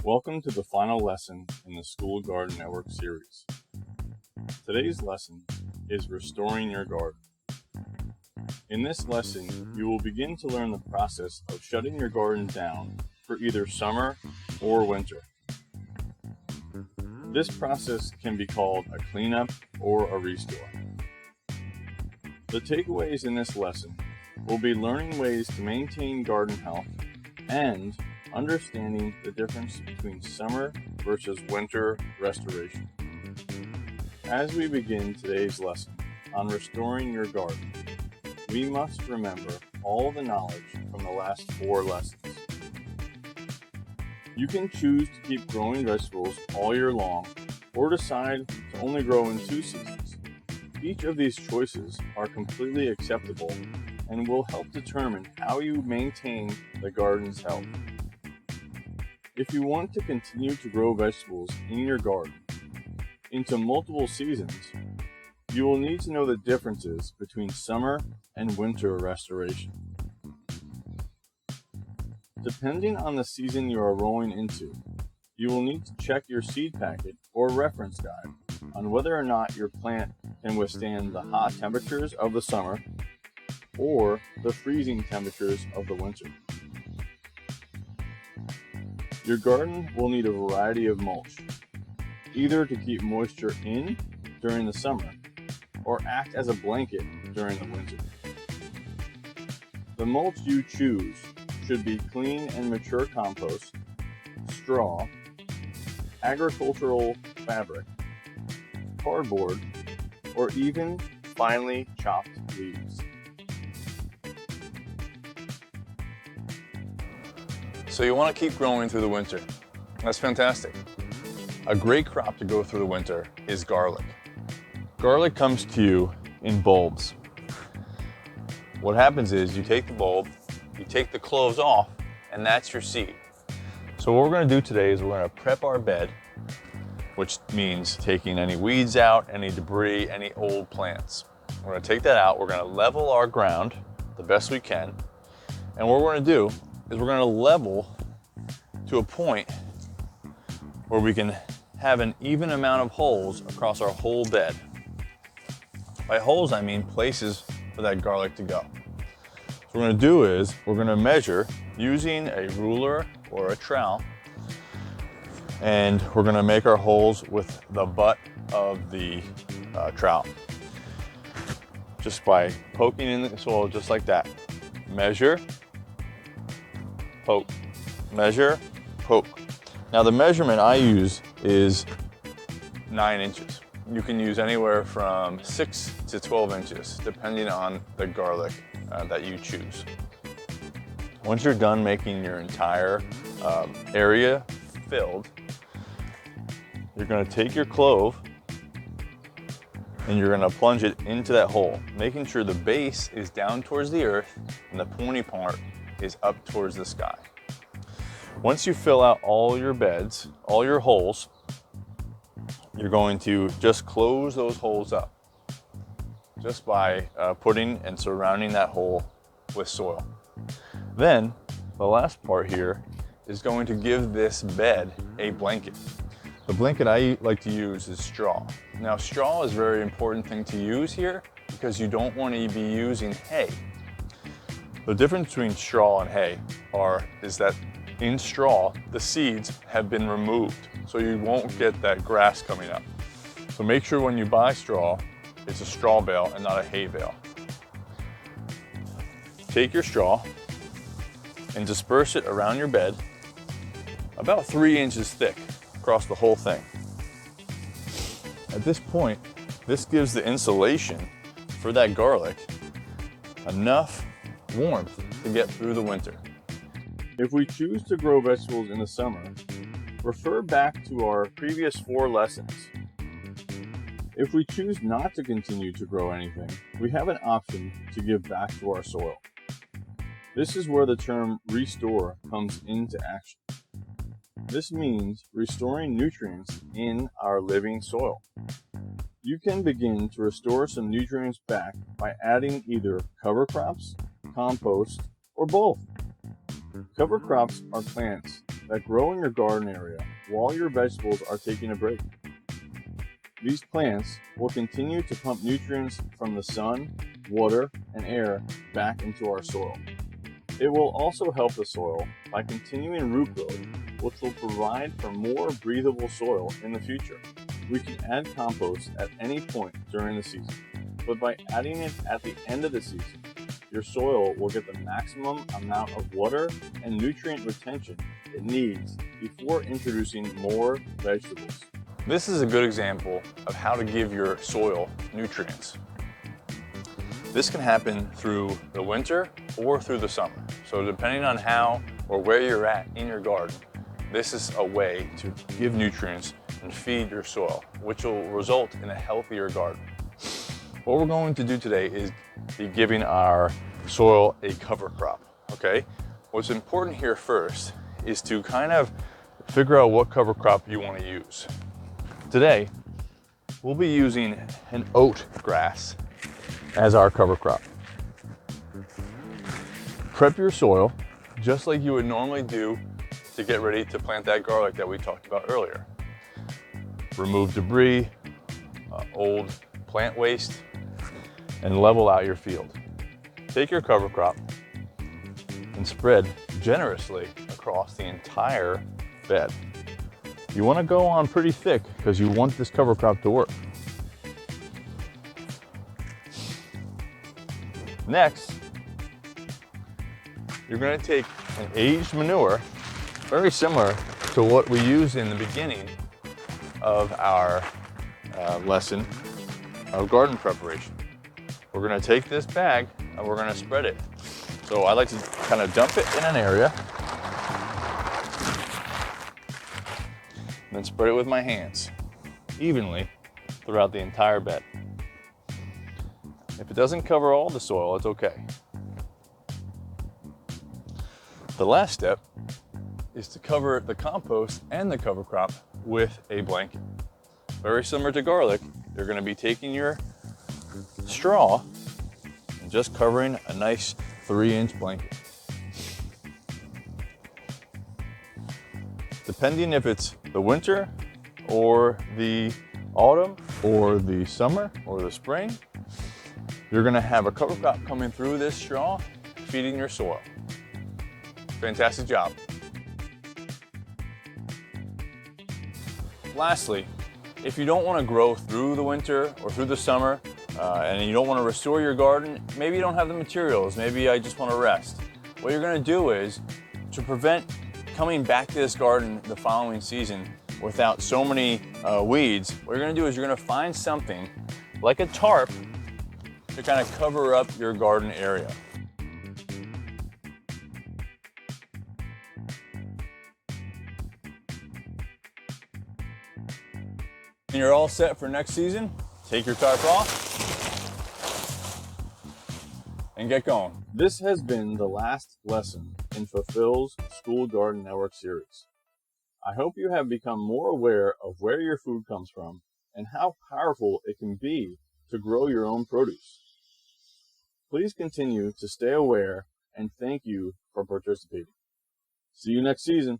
Welcome to the final lesson in the School Garden Network series. Today's lesson is Restoring Your Garden. In this lesson, you will begin to learn the process of shutting your garden down for either summer or winter. This process can be called a cleanup or a restore. The takeaways in this lesson will be learning ways to maintain garden health and understanding the difference between summer versus winter restoration. As we begin today's lesson on restoring your garden, we must remember all the knowledge from the last 4 lessons. You can choose to keep growing vegetables all year long or decide to only grow in 2 seasons. Each of these choices are completely acceptable and will help determine how you maintain the garden's health. If you want to continue to grow vegetables in your garden into multiple seasons, you will need to know the differences between summer and winter restoration. Depending on the season you are rolling into, you will need to check your seed packet or reference guide on whether or not your plant can withstand the hot temperatures of the summer or the freezing temperatures of the winter. Your garden will need a variety of mulch, either to keep moisture in during the summer or act as a blanket during the winter. The mulch you choose should be clean and mature compost, straw, agricultural fabric, cardboard, or even finely chopped leaves. So you want to keep growing through the winter. That's fantastic. A great crop to go through the winter is garlic. Garlic comes to you in bulbs. What happens is you take the bulb, you take the cloves off, and that's your seed. So what we're going to do today is we're going to prep our bed, which means taking any weeds out, any debris, any old plants. We're going to take that out. We're going to level our ground the best we can. And what we're going to do is we're going to level to a point where we can have an even amount of holes across our whole bed. By holes, I mean places for that garlic to go. So what we're going to do is we're going to measure using a ruler or a trowel, and we're going to make our holes with the butt of the trowel. Just by poking in the soil just like that. Measure, poke, measure, poke. Now the measurement I use is 9 inches. You can use anywhere from 6 to 12 inches, depending on the garlic that you choose. Once you're done making your entire area filled, you're going to take your clove and you're going to plunge it into that hole, making sure the base is down towards the earth and the pointy part is up towards the sky. Once you fill out all your beds, all your holes, you're going to just close those holes up just by putting and surrounding that hole with soil. Then the last part here is going to give this bed a blanket. The blanket I like to use is straw. Now straw is a very important thing to use here because you don't want to be using hay. The difference between straw and hay is that in straw, the seeds have been removed, so you won't get that grass coming up. So make sure when you buy straw, it's a straw bale and not a hay bale. Take your straw and disperse it around your bed, about 3 inches thick across the whole thing. At this point, this gives the insulation for that garlic enough warmth to get through the winter. If we choose to grow vegetables in the summer, refer back to our previous 4 lessons. If we choose not to continue to grow anything, we have an option to give back to our soil. This is where the term restore comes into action. This means restoring nutrients in our living soil. You can begin to restore some nutrients back by adding either cover crops, compost, or both. Cover crops are plants that grow in your garden area while your vegetables are taking a break. These plants will continue to pump nutrients from the sun, water, and air back into our soil. It will also help the soil by continuing root growth, which will provide for more breathable soil in the future. We can add compost at any point during the season, but by adding it at the end of the season, your soil will get the maximum amount of water and nutrient retention it needs before introducing more vegetables. This is a good example of how to give your soil nutrients. This can happen through the winter or through the summer. So depending on how or where you're at in your garden, this is a way to give nutrients and feed your soil, which will result in a healthier garden. What we're going to do today is be giving our soil a cover crop, okay? What's important here first is to kind of figure out what cover crop you want to use. Today, we'll be using an oat grass as our cover crop. Prep your soil just like you would normally do to get ready to plant that garlic that we talked about earlier. Remove debris, old plant waste, and level out your field. Take your cover crop and spread generously across the entire bed. You want to go on pretty thick because you want this cover crop to work. Next, you're going to take an aged manure, very similar to what we used in the beginning of our lesson of garden preparation. We're going to take this bag and we're going to spread it. So I like to kind of dump it in an area and then spread it with my hands evenly throughout the entire bed. If it doesn't cover all the soil, it's okay. The last step is to cover the compost and the cover crop with a blanket. Very similar to garlic, you're going to be taking your straw and just covering a nice 3-inch blanket. Depending if it's the winter or the autumn or the summer or the spring, you're going to have a cover crop coming through this straw, feeding your soil. Fantastic job. Lastly, if you don't want to grow through the winter or through the summer, and you don't want to restore your garden, maybe you don't have the materials, maybe I just want to rest. What you're going to do is, to prevent coming back to this garden the following season without so many weeds, what you're going to do is you're going to find something like a tarp to kind of cover up your garden area. And you're all set for next season. Take your tarp off and get going. This has been the last lesson in Fulfill's School Garden Network series. I hope you have become more aware of where your food comes from and how powerful it can be to grow your own produce. Please continue to stay aware and thank you for participating. See you next season.